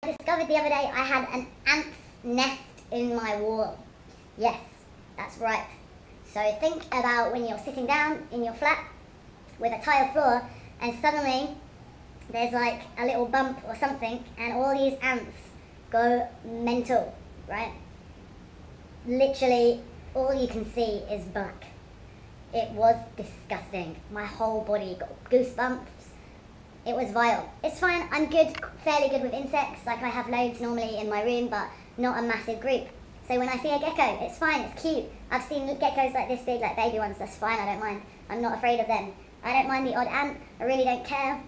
Discovered the other day I had an ant's nest in my wall. Yes, that's right. So think about when you're sitting down in your flat with a tile floor and suddenly there's like a little bump or something and all these ants go mental, right? Literally all you can see is black. It was disgusting. My whole body got goosebumps. It was vile. It's fine, I'm good, fairly good with insects, like I have loads normally in my room, but not a massive group. So when I see a gecko, it's fine, it's cute. I've seen geckos like this big, like baby ones, that's fine, I don't mind. I'm not afraid of them. I don't mind the odd ant, I really don't care.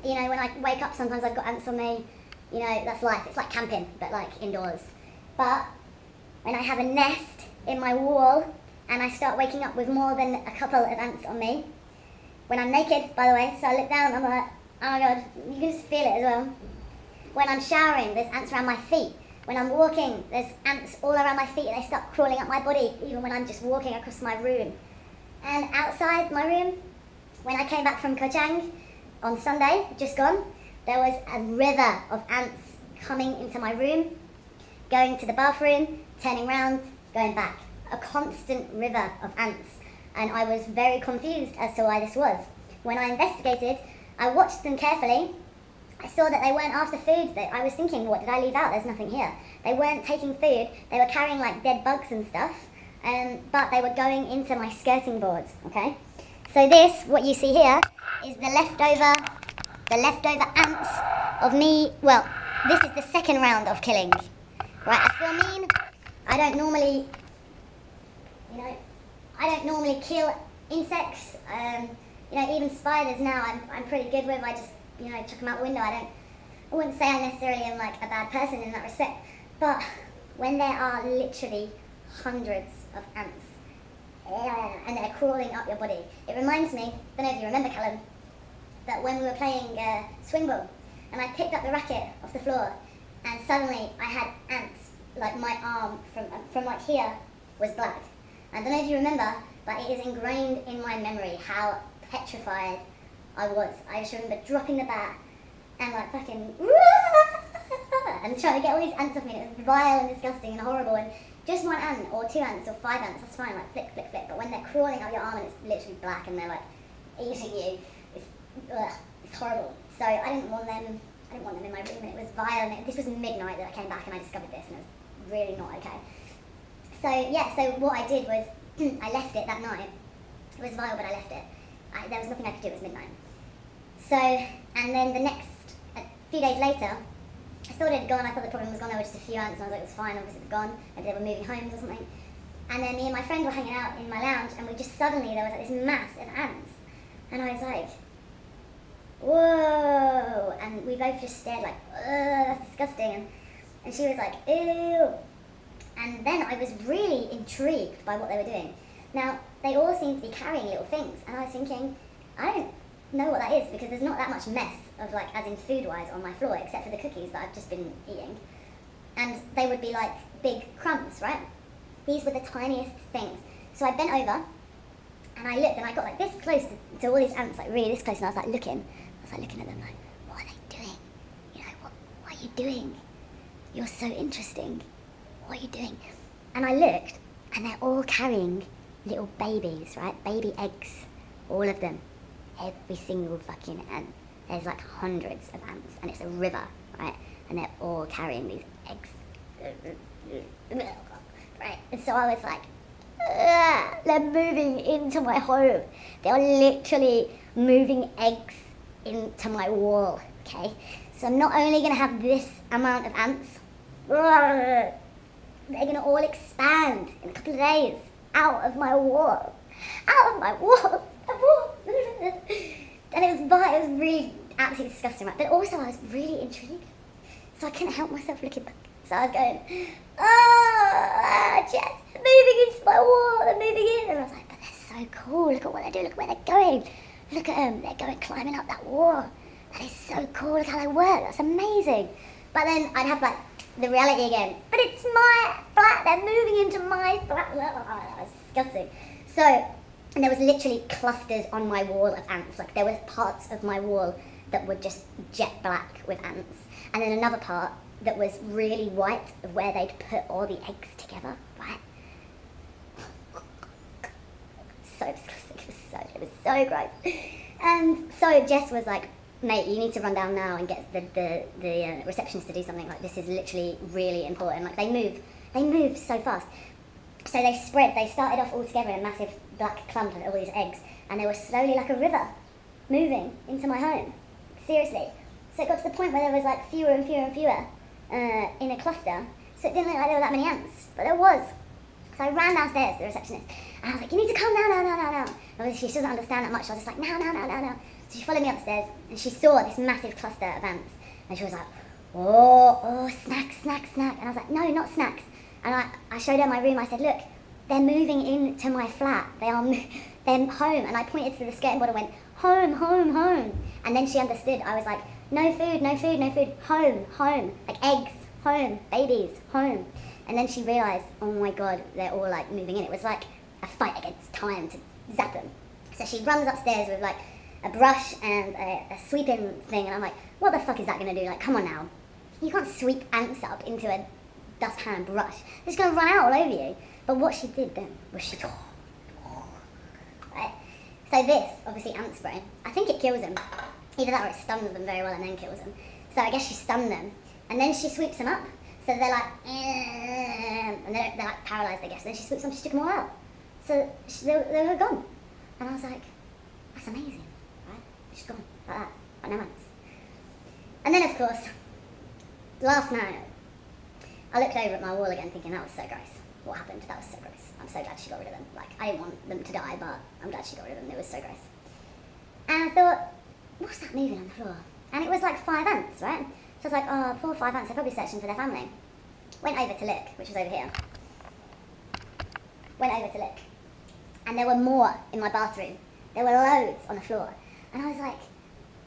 You know, when I wake up sometimes I've got ants on me, you know, that's life. It's like camping, but like indoors. But when I have a nest in my wall and I start waking up with more than a couple of ants on me, when I'm naked, by the way, so I look down and I'm like, oh my god, you can just feel it as well. When I'm showering, there's ants around my feet. When I'm walking, there's ants all around my feet and they start crawling up my body, even when I'm just walking across my room. And outside my room, when I came back from Koh Chang on Sunday, just gone, there was a river of ants coming into my room, going to the bathroom, turning round, going back. A constant river of ants. And I was very confused as to why this was. When I investigated, I watched them carefully. I saw that they weren't after food. That I was thinking, what did I leave out? There's nothing here. They weren't taking food. They were carrying like dead bugs and stuff. But they were going into my skirting boards, okay? So this, what you see here, is the leftover ants of me. Well, this is the second round of killing. Right, I feel mean. I don't normally, I don't normally kill insects. Even spiders now I'm pretty good with. I just, chuck them out the window. I wouldn't say I necessarily am like a bad person in that respect. But when there are literally hundreds of ants and they're crawling up your body, it reminds me, I don't know if you remember, Callum, that when we were playing swing ball and I picked up the racket off the floor and suddenly I had ants, like my arm from like here was black. I don't know if you remember, but it is ingrained in my memory how petrified I was. I just remember dropping the bat and like fucking and trying to get all these ants off me. It was vile and disgusting and horrible. And just one ant or two ants or five ants, that's fine, like flick, flick, flick. But when they're crawling up your arm and it's literally black and they're like eating you, it's horrible. So I didn't want them in my room, and it was vile. And this was midnight that I came back and I discovered this, and it was really not okay. So yeah, so what I did was I left it that night. It was vile, but I left it. There was nothing I could do, it was midnight. So, and then a few days later, I thought it had gone, I thought the problem was gone, there were just a few ants, and I was like, it was fine, obviously it was gone, maybe they were moving homes or something. And then me and my friend were hanging out in my lounge, and we just suddenly, there was like this mass of ants. And I was like, whoa, and we both just stared like, that's disgusting. And she was like, ew. And then I was really intrigued by what they were doing. Now, they all seem to be carrying little things, and I was thinking, I don't know what that is, because there's not that much mess of like, as in food-wise, on my floor, except for the cookies that I've just been eating. And they would be like big crumbs, right? These were the tiniest things. So I bent over, and I looked, and I got like this close to all these ants, like really this close, and I was like looking at them like, what are they doing? What are you doing? You're so interesting. What are you doing? And I looked, and they're all carrying little babies, right? Baby eggs, all of them. Every single fucking ant. There's like hundreds of ants, and it's a river, right? And they're all carrying these eggs. Right? And so I was like, they're moving into my home. They're literally moving eggs into my wall, okay? So I'm not only gonna have this amount of ants, they're gonna all expand in a couple of days out of my wall. Out of my wall. And it was really absolutely disgusting, right? But also I was really intrigued. So I couldn't help myself looking back. So I was going, Jess, they're moving into my wall, they're moving in. And I was like, but they're so cool, look at what they do, look at where they're going. Look at them, they're going climbing up that wall. That is so cool, look how they work, that's amazing. But then I'd have like the reality again. But it's my flat, they're moving into my flat. That was disgusting. So, and there was literally clusters on my wall of ants. Like there were parts of my wall that were just jet black with ants. and then another part that was really white of where they'd put all the eggs together, right? So disgusting. It was so gross. And so Jess was like, mate, you need to run down now and get the receptionist to do something. Like, this is literally really important. Like, they move so fast. So they started off all together in a massive black clump of all these eggs, and they were slowly like a river moving into my home. Seriously. So it got to the point where there was like fewer and fewer and fewer in a cluster. So it didn't look like there were that many ants, but there was. So I ran downstairs to the receptionist, and I was like, you need to come now. And obviously she doesn't understand that much, so I was just like, now. So she followed me upstairs, and she saw this massive cluster of ants, and she was like, oh, snacks. And I was like, no, not snacks. And I showed her my room. I said, look, they're moving into my flat. They're home. And I pointed to the skirting board and went, home. And then she understood. I was like, no food. Home. Like eggs, home. Babies, home. And then she realised, oh my God, they're all like moving in. It was like a fight against time to zap them. So she runs upstairs with like a brush and a sweeping thing. And I'm like, what the fuck is that going to do? Like, come on now. You can't sweep ants up into a dustpan brush. They're just going to run out all over you. But what she did then was she... Right? So this, obviously ant spray, I think it kills them. Either that or it stuns them very well and then kills them. So I guess she stunned them. And then she sweeps them up. So they're like... And they're like paralysed, I guess. And then she sweeps them, she took them all out. So they were gone. And I was like, that's amazing. Right? She's gone. Like that. Like no ants. And then of course, last night, I looked over at my wall again thinking that was so gross. What happened? That was so gross. I'm so glad she got rid of them. Like, I didn't want them to die, but I'm glad she got rid of them. It was so gross. And I thought, what's that moving on the floor? And it was like 5 ants, right? So I was like, oh, poor 5 ants. They're probably searching for their family. Went over to look, which was over here. Went over to look. And there were more in my bathroom. There were loads on the floor. And I was like,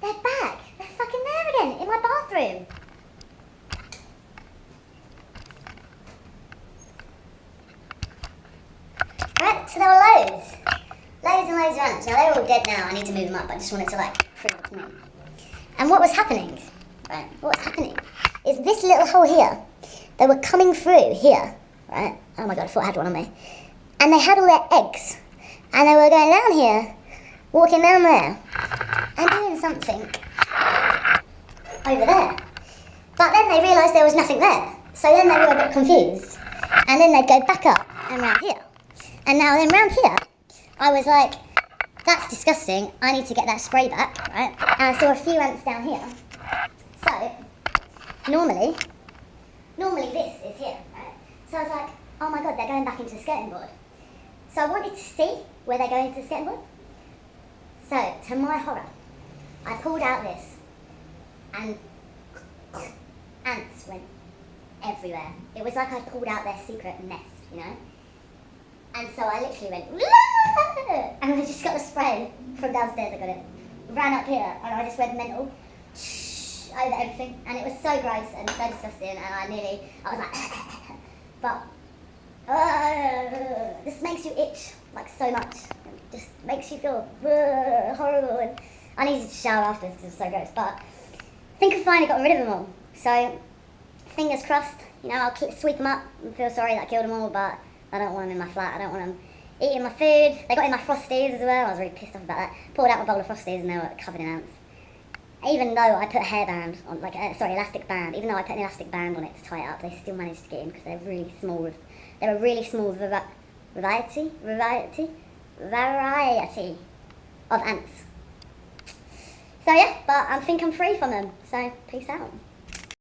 they're back. They're fucking there again, in my bathroom. Right, so there were loads and loads of ants. Now they're all dead now, I need to move them up, I just wanted to like free them up. And what was happening, right, is this little hole here, they were coming through here, right, oh my God, I thought I had one on me, and they had all their eggs, and they were going down here, walking down there, and doing something over there. But then they realised there was nothing there, so then they were a bit confused, and then they'd go back up and round here. And now then round here, I was like, that's disgusting, I need to get that spray back, right? And I saw a few ants down here. So, normally this is here, right? So I was like, oh my God, they're going back into the skirting board. So I wanted to see where they're going into the skirting board. So, to my horror, I pulled out this, and ants went everywhere. It was like I pulled out their secret nest, you know? And so I literally went, Wah! And I just got the spray from downstairs, I got it, ran up here, and I just went mental, over everything, and it was so gross and so disgusting, and I was like, but, this makes you itch, like so much, it just makes you feel horrible, and I needed to shower after, this was so gross, but I think I finally got rid of them all, so, fingers crossed, you know, I'll sweep them up and feel sorry that I killed them all, but I don't want them in my flat, I don't want them eating my food. They got in my Frosties as well, I was really pissed off about that. Pulled out my bowl of Frosties and they were covered in ants. Even though I put a hairband on, elastic band, even though I put an elastic band on it to tie it up, they still managed to get in because they're really small. They're a really small variety of ants. So yeah, but I think I'm free from them, so peace out.